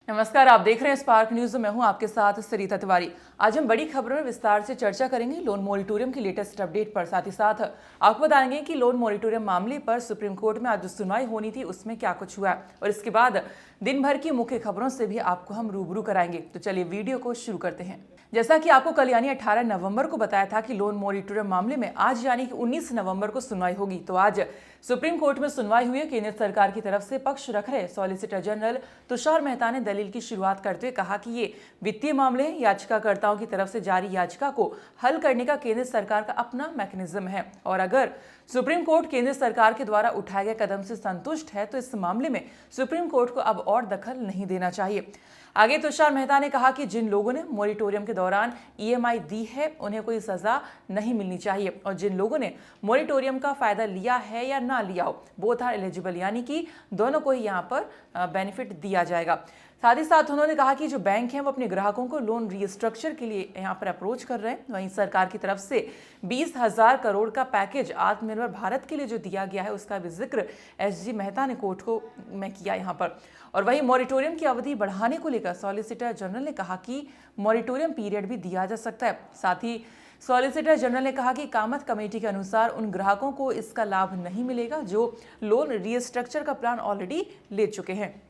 नमस्कार, आप देख रहे हैं स्पार्क न्यूज। मैं हूं आपके साथ सरिता तिवारी। आज हम बड़ी खबरों में विस्तार से चर्चा करेंगे लोन मॉरिटोरियम की लेटेस्ट अपडेट पर। साथ ही साथ आपको बताएंगे कि लोन मॉरिटोरियम मामले पर सुप्रीम कोर्ट में आज जो सुनवाई होनी थी उसमें क्या कुछ हुआ, और इसके बाद दिन भर की मुख्य खबरों से भी आपको हम रूबरू कराएंगे। तो चलिए वीडियो को शुरू करते हैं। जैसा कि आपको कल यानी 18 नवंबर को बताया था कि लोन मॉरिटोरियम मामले में आज यानी कि 19 नवंबर को सुनवाई होगी, तो आज सुप्रीम कोर्ट में सुनवाई हुई है। केंद्र सरकार की तरफ से पक्ष रख रहे सॉलिसिटर जनरल तुषार मेहता ने दलील की शुरुआत करते हुए कहा कि ये वित्तीय मामले हैं। याचिकाकर्ताओं की तरफ से जारी याचिका को हल करने का केंद्र सरकार का अपना मैकेनिज्म है, और अगर सुप्रीम कोर्ट केंद्र सरकार के द्वारा उठाए गए कदम से संतुष्ट है तो इस मामले में सुप्रीम कोर्ट को अब और दखल नहीं देना चाहिए। आगे तुषार मेहता ने कहा कि जिन लोगों ने मॉरिटोरियम के दौरान ईएमआई दी है उन्हें कोई सजा नहीं मिलनी चाहिए, और जिन लोगों ने मॉरिटोरियम का फायदा लिया है या ना लिया हो, बोथ आर एलिजिबल, यानी कि दोनों को ही यहाँ पर बेनिफिट दिया जाएगा। साथ ही साथ उन्होंने कहा कि जो बैंक हैं वो अपने ग्राहकों को लोन रीस्ट्रक्चर के लिए यहाँ पर अप्रोच कर रहे हैं। वहीं सरकार की तरफ से 20,000 करोड़ का पैकेज आत्मनिर्भर भारत के लिए जो दिया गया है उसका भी जिक्र एसजी मेहता ने कोर्ट को में किया यहाँ पर। और वहीं मॉरिटोरियम की अवधि बढ़ाने को लेकर सॉलिसिटर जनरल ने कहा कि मॉरिटोरियम पीरियड भी दिया जा सकता है। साथ ही सॉलिसिटर जनरल ने कहा कि कामत कमेटी के अनुसार उन ग्राहकों को इसका लाभ नहीं मिलेगा जो लोन रीस्ट्रक्चर का प्लान ऑलरेडी ले चुके हैं।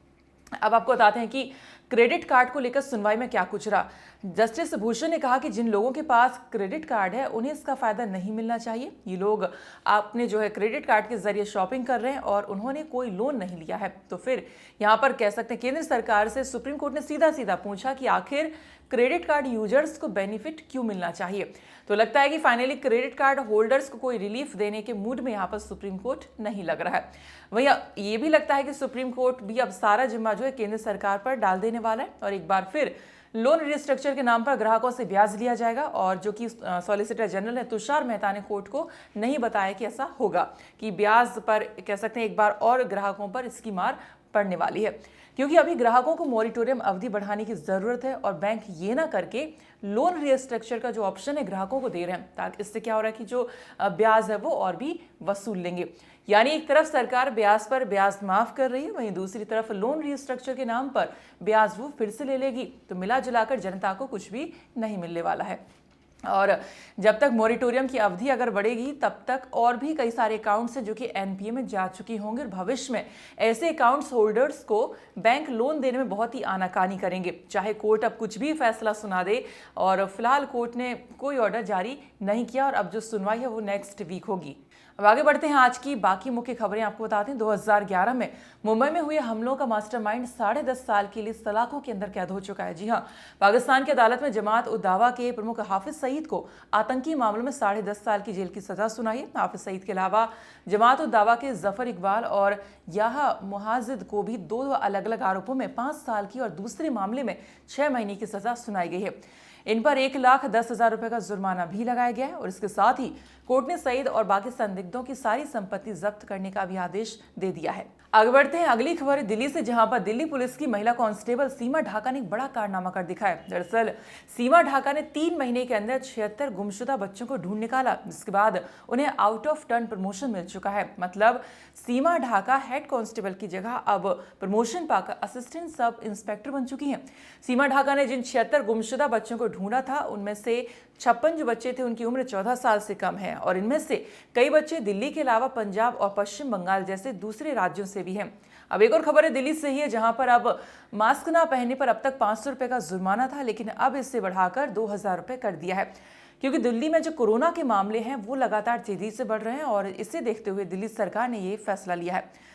अब आपको बताते हैं कि क्रेडिट कार्ड को लेकर सुनवाई में क्या कुछ रहा। जस्टिस भूषण ने कहा कि जिन लोगों के पास क्रेडिट कार्ड है उन्हें इसका फायदा नहीं मिलना चाहिए। ये लोग आपने जो है क्रेडिट कार्ड के जरिए शॉपिंग कर रहे हैं और उन्होंने कोई लोन नहीं लिया है, तो फिर यहाँ पर कह सकते हैं केंद्र सरकार से सुप्रीम कोर्ट ने सीधा सीधा पूछा कि आखिर क्रेडिट कार्ड यूजर्स को बेनिफिट क्यों मिलना चाहिए। तो लगता है कि फाइनली क्रेडिट कार्ड होल्डर्स को कोई रिलीफ देने के मूड में यहाँ पर सुप्रीम कोर्ट नहीं लग रहा है। वहीं ये भी लगता है कि सुप्रीम कोर्ट भी अब सारा जिम्मा जो है केंद्र सरकार पर डाल देने वाला है, और एक बार फिर लोन रिस्ट्रक्चर के नाम पर ग्राहकों से ब्याज लिया जाएगा। और जो कि सॉलिसिटर जनरल है तुषार मेहता ने कोर्ट को नहीं बताया कि ऐसा होगा, कि ब्याज पर कह सकते हैं एक बार और ग्राहकों पर इसकी मार पड़ने वाली है, क्योंकि अभी ग्राहकों को मॉरिटोरियम अवधि बढ़ाने की जरूरत है और बैंक ये ना करके लोन रिस्ट्रक्चर का जो ऑप्शन है ग्राहकों को दे रहे हैं, ताकि इससे क्या हो रहा है कि जो ब्याज है वो और भी वसूल लेंगे। यानी एक तरफ सरकार ब्याज पर ब्याज माफ कर रही है, वहीं दूसरी तरफ लोन रिस्ट्रक्चर के नाम पर ब्याज वो फिर से ले लेगी। तो मिला जुलाकर जनता को कुछ भी नहीं मिलने वाला है। और जब तक मॉरिटोरियम की अवधि अगर बढ़ेगी तब तक और भी कई सारे अकाउंट्स हैं जो कि एनपीए में जा चुके होंगे, और भविष्य में ऐसे अकाउंट्स होल्डर्स को बैंक लोन देने में बहुत ही आनाकानी करेंगे, चाहे कोर्ट अब कुछ भी फैसला सुना दे। और फिलहाल कोर्ट ने कोई ऑर्डर जारी नहीं किया, और अब जो सुनवाई है वो नेक्स्ट वीक होगी। अब आगे बढ़ते हैं आज की बाकी मुख्य खबरें आपको बताते हैं। 2011 में मुंबई में हुए हमलों का मास्टरमाइंड 10.5 साल के लिए सलाखों के अंदर कैद हो चुका है। जी हां, पाकिस्तान की अदालत में जमात उद दावा के प्रमुख हाफिज सईद को आतंकी मामलों में 10.5 साल की जेल की सजा सुनाई है। हाफिज सईद के अलावा जमात उद दावा के जफर इकबाल और याहा मुहाजिद को भी 2 अलग अलग आरोपों में 5 साल की और दूसरे मामले में 6 महीने की सजा सुनाई गई है। इन पर 1,10,000 रुपए का जुर्माना भी लगाया गया है, और इसके साथ ही कोर्ट ने सईद और बाकी संदिग्धों की सारी संपत्ति जब्त करने का भी आदेश दे दिया है। आगे बढ़ते हैं, अगली खबर दिल्ली से, जहां पर दिल्ली पुलिस की महिला कांस्टेबल सीमा ढाका ने एक बड़ा कारनामा कर दिखाया। दरअसल सीमा ढाका ने 3 महीने के अंदर 76 गुमशुदा बच्चों को ढूंढ निकाला, जिसके बाद उन्हें आउट ऑफ टर्न प्रमोशन मिल चुका है। मतलब सीमा ढाका हेड कांस्टेबल की जगह अब प्रमोशन पाकर असिस्टेंट सब इंस्पेक्टर बन चुकी हैं। सीमा ढाका ने जिन 76 गुमशुदा बच्चों को ढूंढा था उनमें से 56 जो बच्चे थे उनकी उम्र 14 साल से कम है, और इनमें से कई बच्चे दिल्ली के अलावा पंजाब और पश्चिम बंगाल जैसे दूसरे राज्यों से भी हैं। अब एक और खबर है दिल्ली से ही है, जहां पर अब मास्क ना पहनने पर अब तक 500 रुपए का जुर्माना था, लेकिन अब इससे बढ़ाकर 2,000 रुपए कर दिया है, क्योंकि दिल्ली में जो कोरोना के मामले हैं वो लगातार तेजी से बढ़ रहे हैं, और इसे देखते हुए दिल्ली सरकार ने ये फैसला लिया है।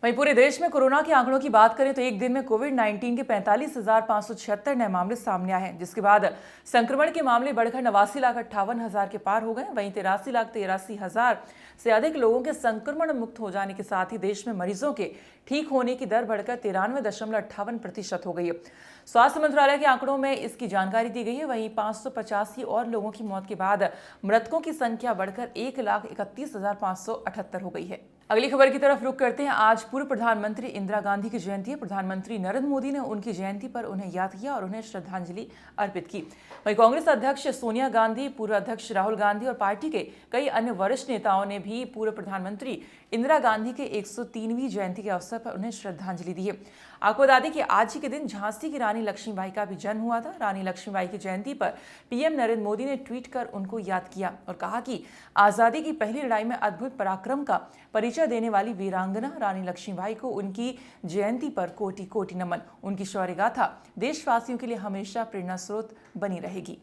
वहीं पूरे देश में कोरोना के आंकड़ों की बात करें तो एक दिन में कोविड-19 के 45,576 नए मामले सामने आए हैं, जिसके बाद संक्रमण के मामले बढ़कर 89,58,000 के पार हो गए। वहीं 83,83,000 से अधिक लोगों के संक्रमण मुक्त हो जाने के साथ ही देश में मरीजों के ठीक होने की दर बढ़कर 93.58% हो गई है। स्वास्थ्य मंत्रालय के आंकड़ों में इसकी जानकारी दी गई है। वहीं 585 और लोगों की मौत के बाद मृतकों की संख्या बढ़कर 1,31,578 हो गई है। अगली खबर की तरफ रुख करते हैं। आज पूर्व प्रधानमंत्री इंदिरा गांधी की जयंती है। प्रधानमंत्री नरेंद्र मोदी ने उनकी जयंती पर उन्हें याद किया और उन्हें श्रद्धांजलि अर्पित की। वहीं कांग्रेस अध्यक्ष सोनिया गांधी, पूर्व अध्यक्ष राहुल गांधी और पार्टी के कई अन्य वरिष्ठ नेताओं ने भी पूर्व प्रधानमंत्री इंदिरा गांधी के 103वीं जयंती के अवसर पर उन्हें श्रद्धांजलि दी है। आपको बता दें कि आज ही के दिन झांसी की रानी लक्ष्मीबाई का भी जन्म हुआ था। रानी लक्ष्मीबाई की जयंती पर पीएम नरेंद्र मोदी ने ट्वीट कर उनको याद किया और कहा कि आजादी की पहली लड़ाई में अद्भुत पराक्रम का परिचय देने वाली वीरांगना रानी लक्ष्मीबाई को उनकी जयंती पर कोटि कोटि नमन। उनकी शौर्य गाथा देशवासियों के लिए हमेशा प्रेरणा स्रोत बनी रहेगी।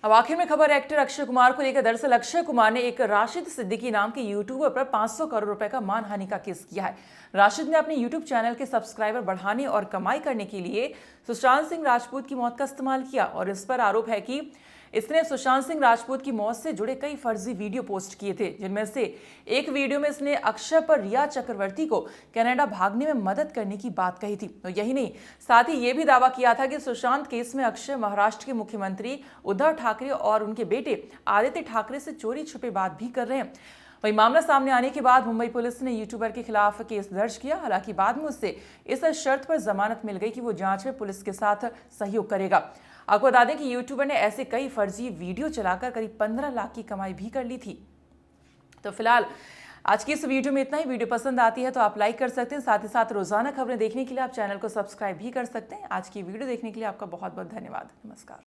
अब आखिर में खबर एक्टर अक्षय कुमार को लेकर। दरअसल अक्षय कुमार ने एक राशिद सिद्दीकी नाम के यूट्यूबर पर 500 करोड़ रुपए का मानहानि का केस किया है। राशिद ने अपने यूट्यूब चैनल के सब्सक्राइबर बढ़ाने और कमाई करने के लिए सुशांत सिंह राजपूत की मौत का इस्तेमाल किया और इस पर आरोप है कि इसने सुशांत सिंह राजपूत की मौत से जुड़े कई फर्जी वीडियो पोस्ट किए थे, जिनमें से एक वीडियो में इसने अक्षय पर रिया चक्रवर्ती को कनाडा भागने में मदद करने की बात कही थी। तो यही नहीं, साथ ही ये भी दावा किया था कि सुशांत केस में अक्षय महाराष्ट्र के मुख्यमंत्री उद्धव ठाकरे और उनके बेटे आदित्य ठाकरे से चोरी छुपे बात भी कर रहे हैं। वही मामला सामने आने के बाद मुंबई पुलिस ने यूट्यूबर के खिलाफ केस दर्ज किया। हालांकि बाद में उससे इस शर्त पर जमानत मिल गई कि वो जांच में पुलिस के साथ सहयोग करेगा। आपको बता दें कि यूट्यूबर ने ऐसे कई फर्जी वीडियो चलाकर करीब 15 लाख की कमाई भी कर ली थी। तो फिलहाल आज की इस वीडियो में इतना ही। वीडियो पसंद आती है तो आप लाइक कर सकते हैं। साथ ही साथ रोजाना खबरें देखने के लिए आप चैनल को सब्सक्राइब भी कर सकते हैं। आज की वीडियो देखने के लिए आपका बहुत बहुत धन्यवाद। नमस्कार।